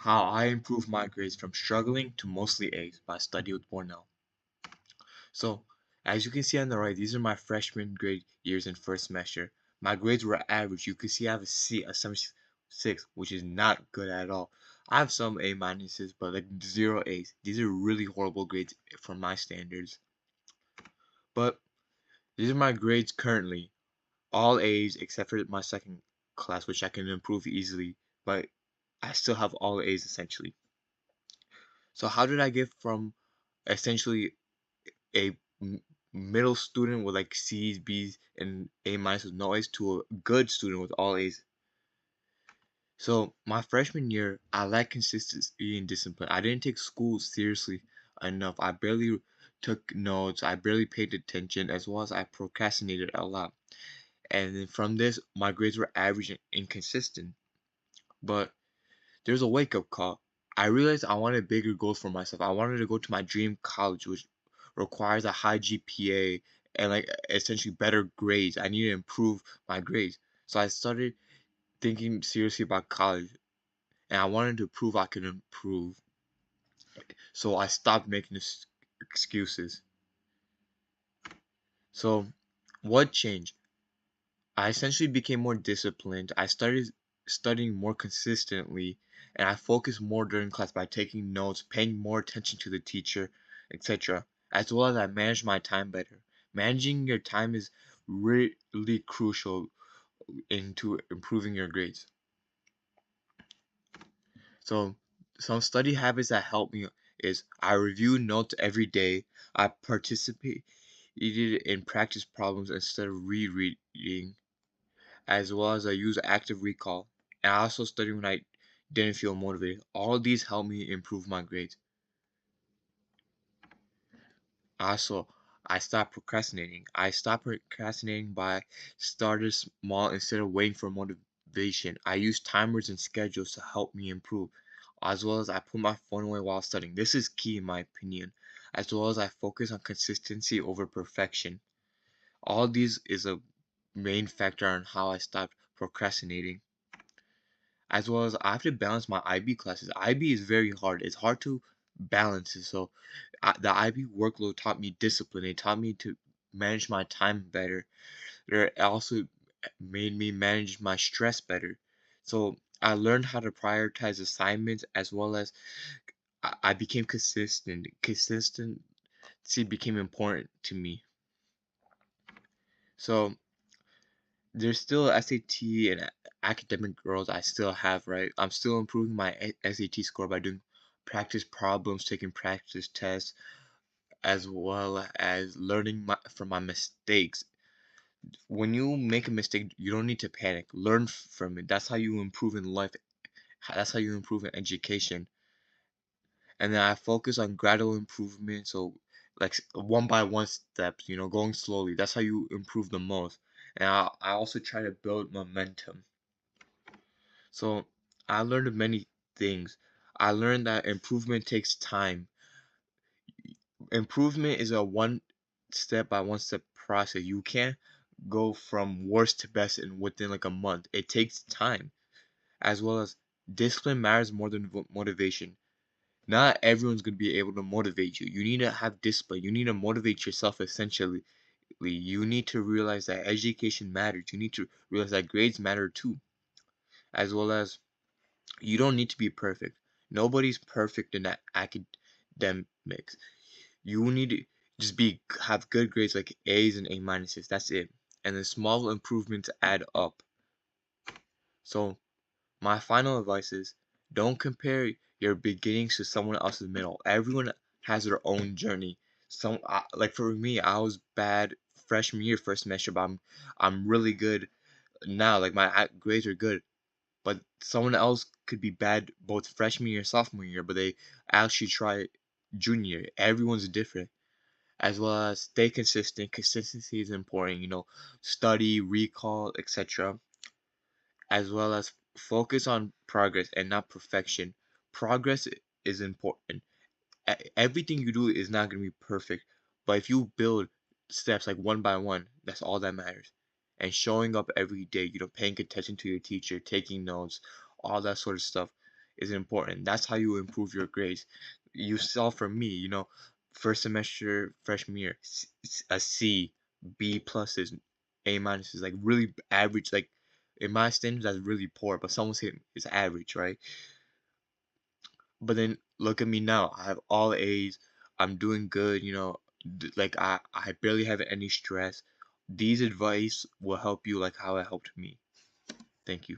How I Improved My Grades from Struggling to Mostly A's by Study with Bornell. So, as you can see on the right, these are my freshman grade years in first semester. My grades were average. You can see I have a C, a 76, which is not good at all. I have some A minuses, but like 0 A's. These are really horrible grades from my standards. But these are my grades currently. All A's except for my second class, which I can improve easily, but I still have all A's essentially. So how did I get from essentially a middle student with like C's, B's, and A minus with no A's to a good student with all A's? So my freshman year, I lacked consistency and discipline. I didn't take school seriously enough. I barely took notes. I barely paid attention, as well as I procrastinated a lot. And then from this, my grades were average and inconsistent. But there's a wake-up call. I realized I wanted bigger goals for myself. I wanted to go to my dream college, which requires a high GPA and like essentially better grades. I need to improve my grades. So I started thinking seriously about college, and I wanted to prove I could improve. So I stopped making excuses. So what changed? I essentially became more disciplined. I started studying more consistently, and I focused more during class by taking notes, paying more attention to the teacher, etc. As well as I managed my time better. Managing your time is really crucial into improving your grades. So some study habits that help me is I review notes every day. I participated in practice problems instead of rereading, as well as I use active recall. And I also study when I didn't feel motivated. All of these help me improve my grades. Also, I stopped procrastinating. I stopped procrastinating by starting small instead of waiting for motivation. I use timers and schedules to help me improve, as well as I put my phone away while studying. This is key in my opinion, as well as I focus on consistency over perfection. All these is a main factor on how I stopped procrastinating. As well as I have to balance my IB classes. IB is very hard. It's hard to balance it. So the IB workload taught me discipline. It taught me to manage my time better. It also made me manage my stress better. So I learned how to prioritize assignments, as well as I became consistent. Consistency became important to me. So there's still SAT and academic girls I still have, right? I'm still improving my SAT score by doing practice problems, taking practice tests, as well as learning from my mistakes. When you make a mistake, you don't need to panic. Learn from it. That's how you improve in life. That's how you improve in education. And then I focus on gradual improvement, so like one by one steps, going slowly. That's how you improve the most. And I also try to build momentum. So I learned many things. I learned that improvement takes time. Improvement is a one step by one step process. You can't go from worst to best in within like a month. It takes time, as well as discipline matters more than motivation. Not everyone's going to be able to motivate you. You need to have discipline. You need to motivate yourself essentially. You need to realize that education matters. You need to realize that grades matter too, as well as you don't need to be perfect. Nobody's perfect in that academics. You need to just have good grades like A's and A minuses. That's it. And then small improvements add up. So my final advice is don't compare your beginnings to someone else's middle. Everyone has their own journey. Like for me, I was bad freshman year, first semester, but I'm really good now. Like my grades are good. But someone else could be bad both freshman year and sophomore year, but they actually try junior year. Everyone's different. As well as stay consistent. Consistency is important, study, recall, etc. As well as focus on progress and not perfection. Progress is important. Everything you do is not going to be perfect, but if you build steps like one by one, that's all that matters. And showing up every day, paying attention to your teacher, taking notes, all that sort of stuff. is important. That's how you improve your grades. You saw from me, first semester freshman year, a C, B pluses, A minuses, like really average. Like in my standards, that's really poor, but someone say it's average, right? But then look at me now. I have all A's. I'm doing good, like I barely have any stress. These advice will help you like how it helped me. Thank you.